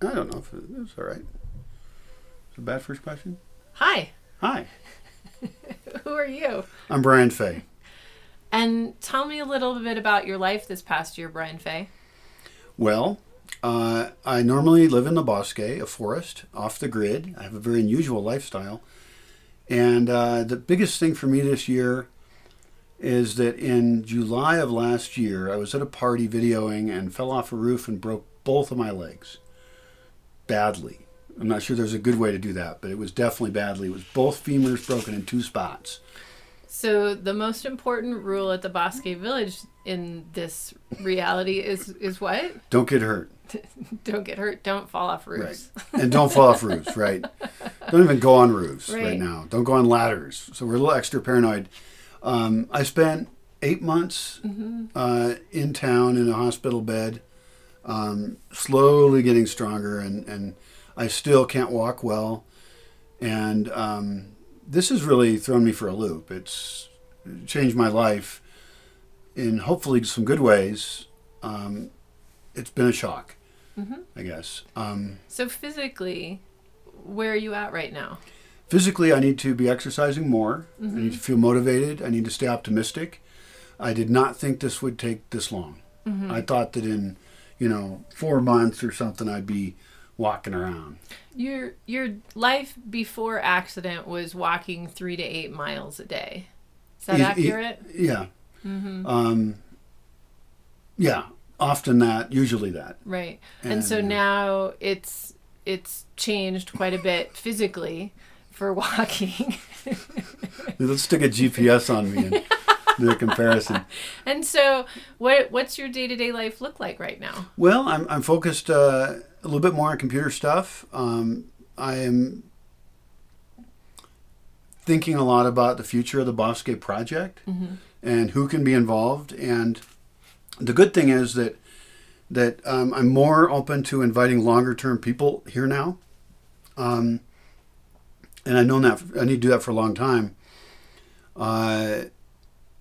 I don't know if it's all right. Is it a bad first question? Hi. Hi. Who are you? I'm Brian Fey. And tell me a little bit about your life this past year, Brian Fey. Well, I normally live in the Bosque, a forest, off the grid. I have a very unusual lifestyle. And the biggest thing for me this year is that in July of last year, I was at a party videoing and fell off a roof and broke both of my legs. Badly. I'm not sure there's a good way to do that, but it was definitely badly. It was both femurs broken in 2 spots. So the most important rule at the Bosque Village in this reality is what? Don't get hurt. Don't get hurt. Don't fall off roofs. Right. And don't fall off roofs, right? Don't even go on roofs Right. right now. Don't go on ladders. So we're a little extra paranoid. I spent 8 months in town in a hospital bed, slowly getting stronger, and I still can't walk well. And this has really thrown me for a loop. It's changed my life in hopefully some good ways. It's been a shock, I guess. So physically, where are you at right now? Physically, I need to be exercising more. I need to feel motivated. I need to stay optimistic. I did not think this would take this long. I thought that in, 4 months or something, I'd be walking around. Your life before accident was walking 3 to 8 miles a day. Is that accurate? Yeah. Yeah. Often that, usually that. Right. And so now it's changed quite a bit physically for walking. Let's stick a GPS on me and do a comparison. And so what's your day-to-day life look like right now? Well, I'm focused a little bit more on computer stuff. I am thinking a lot about the future of the Bosque project and who can be involved. And the good thing is that I'm more open to inviting longer-term people here now. And I've known that I need to do that for a long time.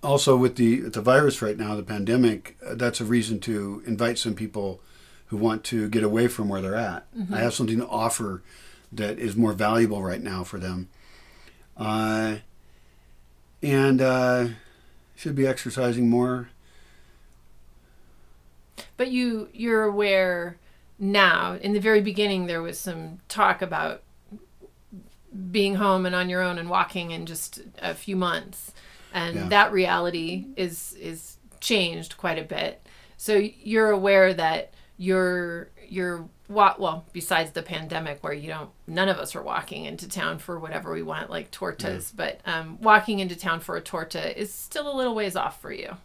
Also, with the virus right now, the pandemic, that's a reason to invite some people who want to get away from where they're at. I have something to offer that is more valuable right now for them. And should be exercising more. But you're aware now, in the very beginning, there was some talk about being home and on your own and walking in just a few months. And that reality is changed quite a bit. So you're aware that you're besides the pandemic where none of us are walking into town for whatever we want, like tortas, but walking into town for a torta is still a little ways off for you.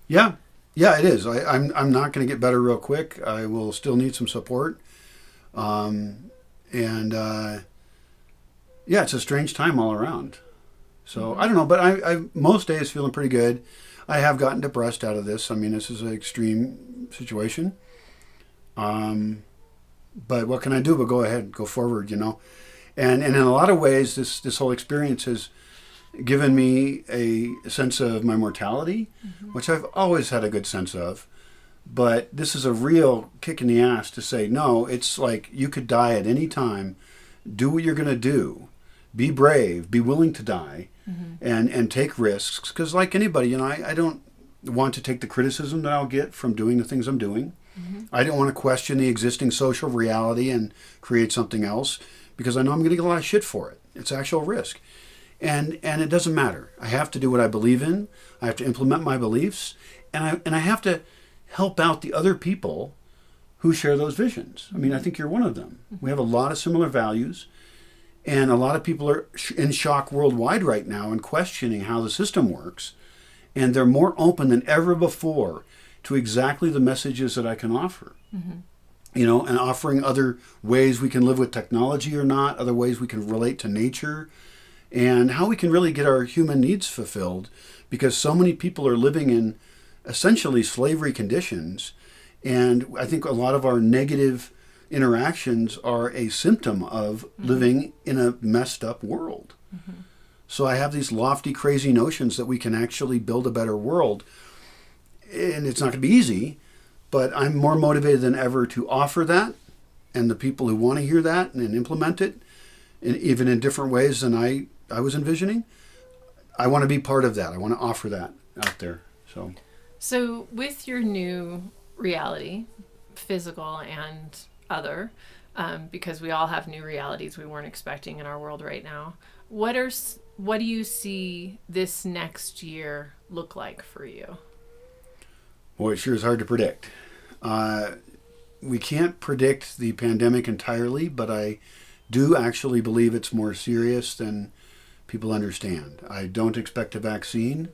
Yeah, it is. I'm not going to get better real quick. I will still need some support. It's a strange time all around. So I don't know, but I most days feeling pretty good. I have gotten depressed out of this. I mean, this is an extreme situation. But what can I do but go ahead, go forward, And in a lot of ways, this whole experience has given me a sense of my mortality, which I've always had a good sense of. But this is a real kick in the ass to say, no, it's like you could die at any time. Do what you're going to do. Be brave. Be willing to die and take risks. Because like anybody, I don't want to take the criticism that I'll get from doing the things I'm doing. I don't want to question the existing social reality and create something else because I know I'm going to get a lot of shit for it. It's actual risk. And it doesn't matter. I have to do what I believe in. I have to implement my beliefs. And I have to help out the other people who share those visions. I mean, I think you're one of them. We have a lot of similar values. And a lot of people are in shock worldwide right now and questioning how the system works. And they're more open than ever before to exactly the messages that I can offer. And offering other ways we can live with technology or not, other ways we can relate to nature, and how we can really get our human needs fulfilled, because so many people are living in essentially slavery conditions. And I think a lot of our negative interactions are a symptom of living in a messed up world. So I have these lofty, crazy notions that we can actually build a better world. And it's not going to be easy, but I'm more motivated than ever to offer that and the people who want to hear that and implement it, even in different ways than I was envisioning, I want to be part of that. I want to offer that out there. So with your new reality, physical and other, because we all have new realities we weren't expecting in our world right now, what do you see this next year look like for you? Boy, it sure is hard to predict. We can't predict the pandemic entirely, but I do actually believe it's more serious than people understand. I don't expect a vaccine.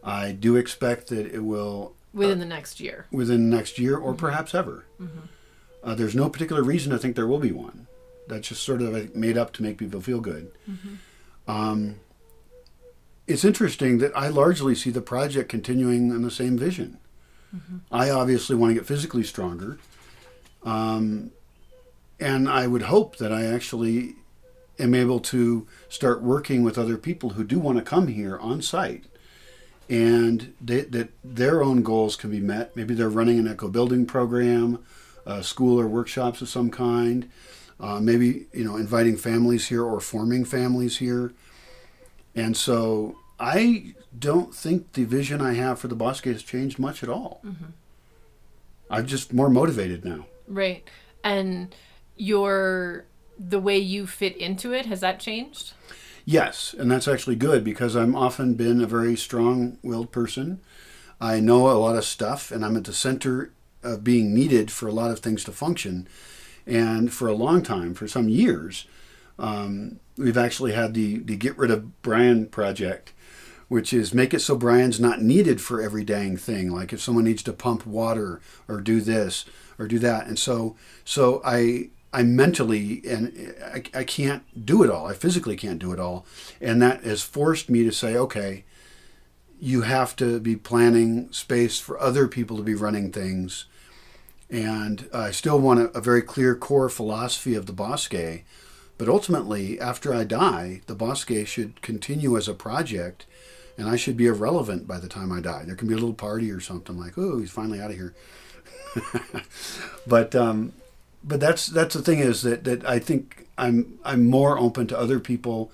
I do expect that it will... Within the next year. Within the next year, or mm-hmm. perhaps ever. Mm-hmm. There's no particular reason to think there will be one. That's just sort of made up to make people feel good. Mm-hmm. It's interesting that I largely see the project continuing on the same vision. Mm-hmm. I obviously want to get physically stronger. And I would hope that I actually am able to start working with other people who do want to come here on site, and that their own goals can be met. Maybe they're running an eco-building program, school or workshops of some kind, maybe inviting families here or forming families here. And so I don't think the vision I have for the Bosque has changed much at all. Mm-hmm. I'm just more motivated now. Right. And the way you fit into it, has that changed? Yes, and that's actually good because I'm often been a very strong-willed person. I know a lot of stuff, and I'm at the center of being needed for a lot of things to function. And for a long time, for some years, we've actually had the Get Rid of Brian project, which is make it so Brian's not needed for every dang thing. Like if someone needs to pump water or do this or do that. And so I mentally, and I can't do it all. I physically can't do it all. And that has forced me to say, okay, you have to be planning space for other people to be running things. And I still want a very clear core philosophy of the Bosque. But ultimately, after I die, the Bosque should continue as a project, and I should be irrelevant by the time I die. There can be a little party or something like, oh, he's finally out of here. But that's the thing is that I think I'm more open to other people,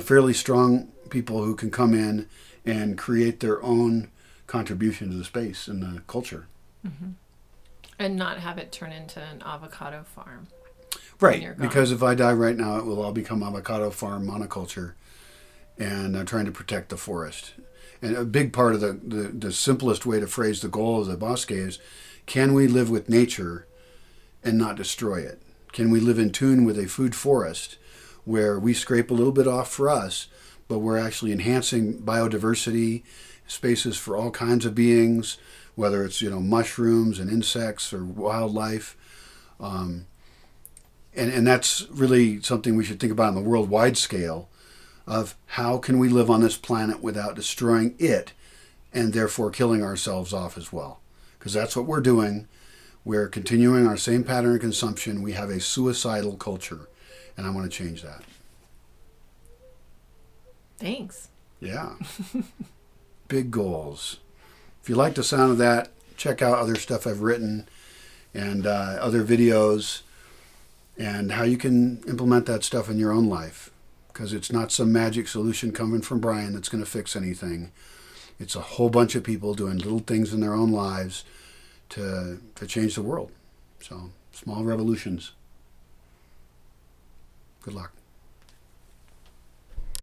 fairly strong people who can come in and create their own contribution to the space and the culture. Mm-hmm. And not have it turn into an avocado farm. Right, because if I die right now, it will all become avocado farm monoculture, and I'm trying to protect the forest. And a big part of the simplest way to phrase the goal of the Bosque is, can we live with nature and not destroy it? Can we live in tune with a food forest where we scrape a little bit off for us, but we're actually enhancing biodiversity, spaces for all kinds of beings, whether it's mushrooms and insects or wildlife. And that's really something we should think about on the worldwide scale of how can we live on this planet without destroying it and therefore killing ourselves off as well. Because that's what we're doing. We're continuing our same pattern of consumption. We have a suicidal culture, and I want to change that. Thanks. Yeah. Big goals. If you like the sound of that, check out other stuff I've written and other videos and how you can implement that stuff in your own life. Because it's not some magic solution coming from Brian that's going to fix anything. It's a whole bunch of people doing little things in their own lives to change the world. So, small revolutions. Good luck.